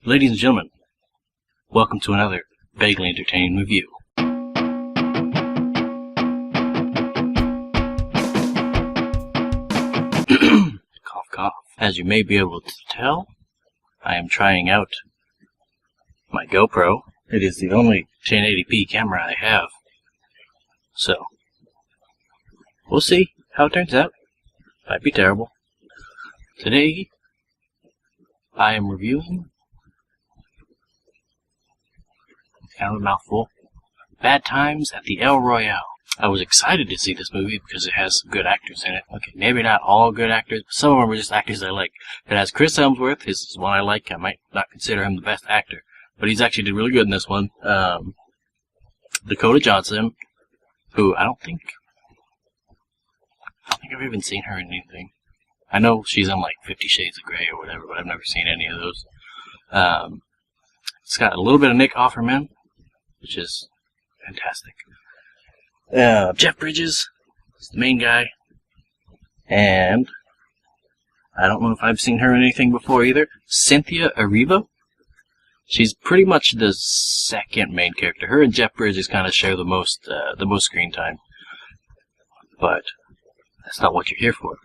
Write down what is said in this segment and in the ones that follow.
Ladies and gentlemen, welcome to another vaguely entertaining review. Cough, cough. As you may be able to tell, I am trying out my GoPro. It is the only 1080p camera I have. So, we'll see how it turns out. Might be terrible. Today, I am reviewing, kind of a mouthful, Bad Times at the El Royale. I was excited to see this movie because it has some good actors in it. Okay, maybe not all good actors, but some of them are just actors I like. It has Chris Hemsworth. His is one I like. I might not consider him the best actor, but he's actually did really good in this one. Dakota Johnson, who I don't think I've even seen her in anything. I know she's in like 50 Shades of Grey or whatever, but I've never seen any of those. It's got a little bit of Nick Offerman, which is fantastic. Jeff Bridges is the main guy, and I don't know if I've seen her in anything before either. Cynthia Erivo. She's pretty much the second main character. Her and Jeff Bridges kind of share the most screen time. But that's not what you're here for.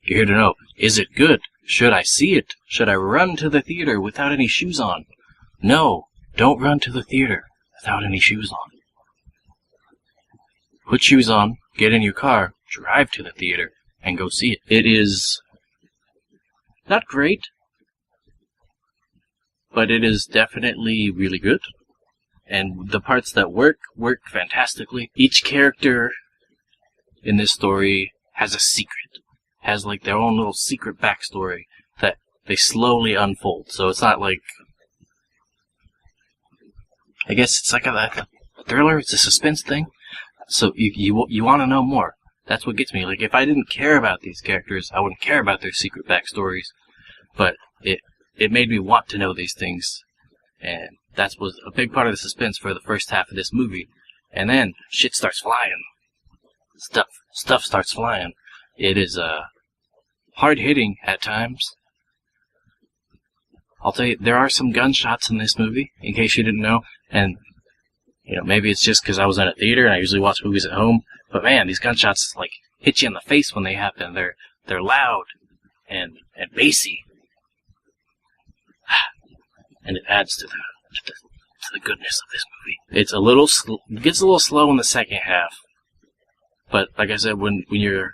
You're here to know, is it good? Should I see it? Should I run to the theater without any shoes on? No, don't run to the theater without any shoes on. Put shoes on, get in your car, drive to the theater, and go see it. It is not great, but it is definitely really good. And the parts that work fantastically. Each character in this story has a secret. Has like their own little secret backstory that they slowly unfold. So it's not like, I guess it's like a thriller. It's a suspense thing. So you want to know more. That's what gets me. Like, if I didn't care about these characters, I wouldn't care about their secret backstories. But it made me want to know these things, and that was a big part of the suspense for the first half of this movie. And then shit starts flying. Stuff starts flying. It is hard hitting at times. I'll tell you, there are some gunshots in this movie, in case you didn't know, and maybe it's just because I was in a theater and I usually watch movies at home, but man, these gunshots like hit you in the face when they happen. They're loud and bassy, and it adds to the goodness of this movie. It's it gets a little slow in the second half, but like I said, when you're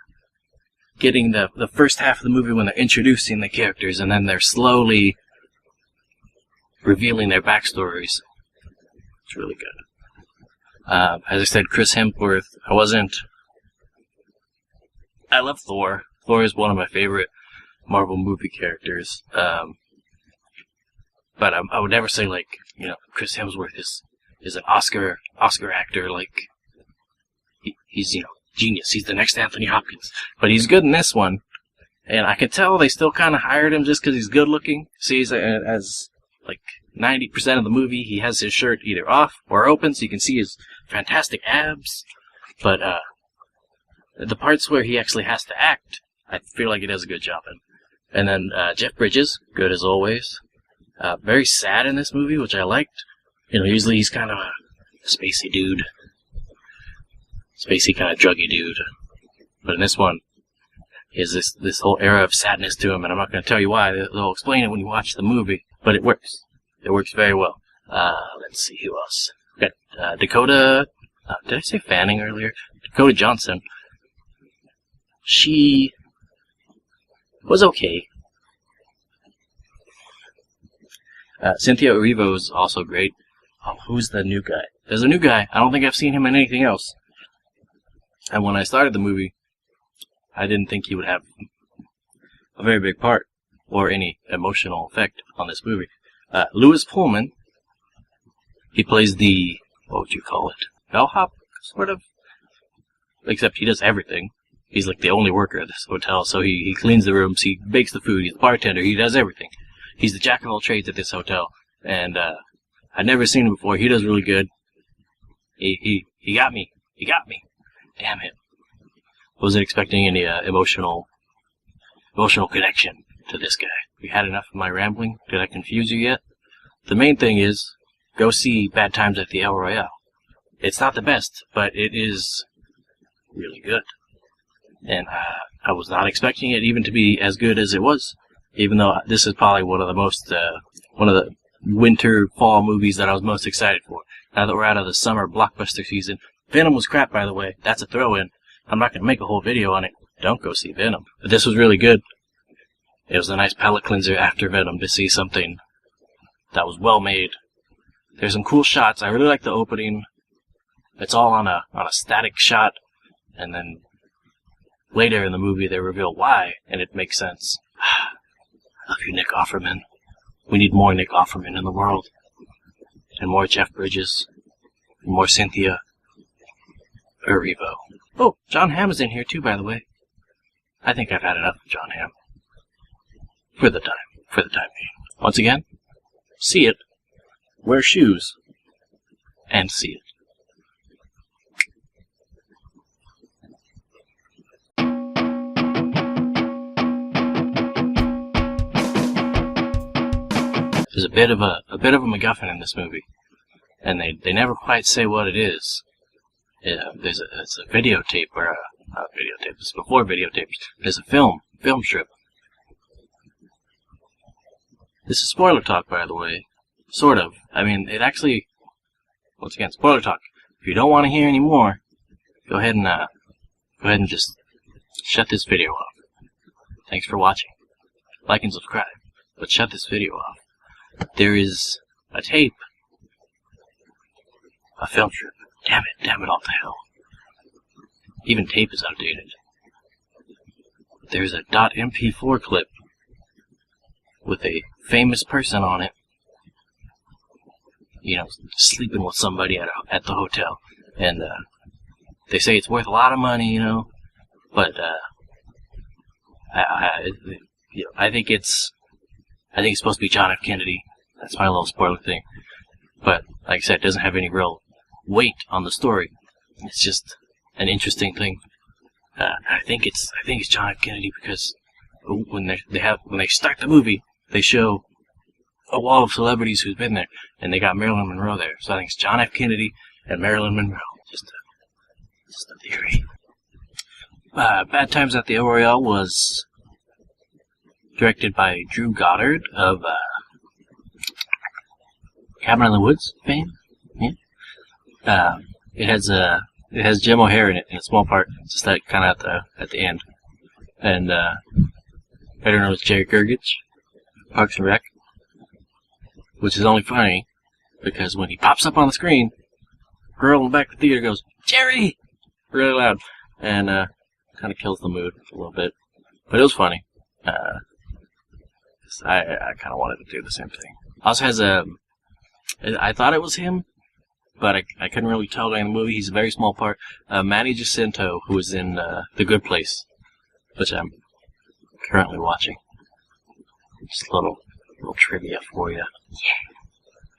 getting the first half of the movie, when they're introducing the characters and then they're slowly revealing their backstories, it's really good. As I said, Chris Hemsworth, I love Thor. Thor is one of my favorite Marvel movie characters. But I would never say, like, Chris Hemsworth is an Oscar actor. Like, he's, genius. He's the next Anthony Hopkins. But he's good in this one. And I can tell they still kind of hired him just because he's good looking. See, as like 90% of the movie, he has his shirt either off or open, so you can see his fantastic abs. But the parts where he actually has to act, I feel like he does a good job in. And then Jeff Bridges, good as always. Very sad in this movie, which I liked. Usually he's kind of a spacey dude. Spacey kind of druggy dude. But in this one, he has this whole era of sadness to him, and I'm not going to tell you why. They'll explain it when you watch the movie. But it works. It works very well. Let's see, who else? We got Dakota... did I say Fanning earlier? Dakota Johnson. She was okay. Cynthia Erivo is also great. Oh, who's the new guy? There's a new guy. I don't think I've seen him in anything else. And when I started the movie, I didn't think he would have a very big part or any emotional effect on this movie. Lewis Pullman, he plays the, what would you call it, bellhop, sort of? Except he does everything. He's like the only worker at this hotel, so he cleans the rooms, he bakes the food, he's the bartender, he does everything. He's the jack of all trades at this hotel, and I'd never seen him before. He does really good. He got me. He got me. Damn him. Wasn't expecting any emotional connection to this guy. Have you had enough of my rambling? Did I confuse you yet? the main thing is, go see Bad Times at the El Royale. It's not the best, but it is really good. And I was not expecting it even to be as good as it was, even though this is probably one of the winter, fall movies that I was most excited for. Now that we're out of the summer blockbuster season, Venom was crap, by the way. That's a throw-in. I'm not going to make a whole video on it. Don't go see Venom. But this was really good. It was a nice palate cleanser after Venom to see something that was well made. There's some cool shots. I really like the opening. It's all on a static shot, and then later in the movie they reveal why, and it makes sense. I love you, Nick Offerman. We need more Nick Offerman in the world. And more Jeff Bridges. And more Cynthia Erivo. Oh, John Hamm is in here too, by the way. I think I've had enough of John Hamm. For the time being. Once again, see it, wear shoes, and see it. There's a bit of a MacGuffin in this movie, and they never quite say what it is. It's a videotape, or not videotape. It's before videotape. There's a film strip. This is spoiler talk, by the way. Sort of. I mean, it actually, once again, spoiler talk. If you don't want to hear any more, go ahead and just shut this video off. Thanks for watching. Like and subscribe, but shut this video off. There is a tape, a film strip. Damn it all to hell. Even tape is outdated. There's a .mp4 clip with a famous person on it, you know, sleeping with somebody at the hotel, and they say it's worth a lot of money, you know, but I think it's supposed to be John F. Kennedy. That's my little spoiler thing, but like I said, it doesn't have any real weight on the story. It's just an interesting thing. I think it's John F. Kennedy because when they start the movie, they show a wall of celebrities who's been there, and they got Marilyn Monroe there. So I think it's John F. Kennedy and Marilyn Monroe. Just a theory. Bad Times at the El Royale was directed by Drew Goddard of Cabin in the Woods fame. Yeah. It has Jim O'Heir in it in a small part, just that kind of at the end, and better known as Jerry Gergich, Parks and Rec, which is only funny because when he pops up on the screen, girl in the back of the theater goes, "Jerry!" really loud, and kind of kills the mood a little bit, but it was funny. I kind of wanted to do the same thing. Also has I thought it was him, but I couldn't really tell during the movie. He's a very small part. Manny Jacinto, who was in The Good Place, which I'm currently watching. Just a little trivia for you. Yeah.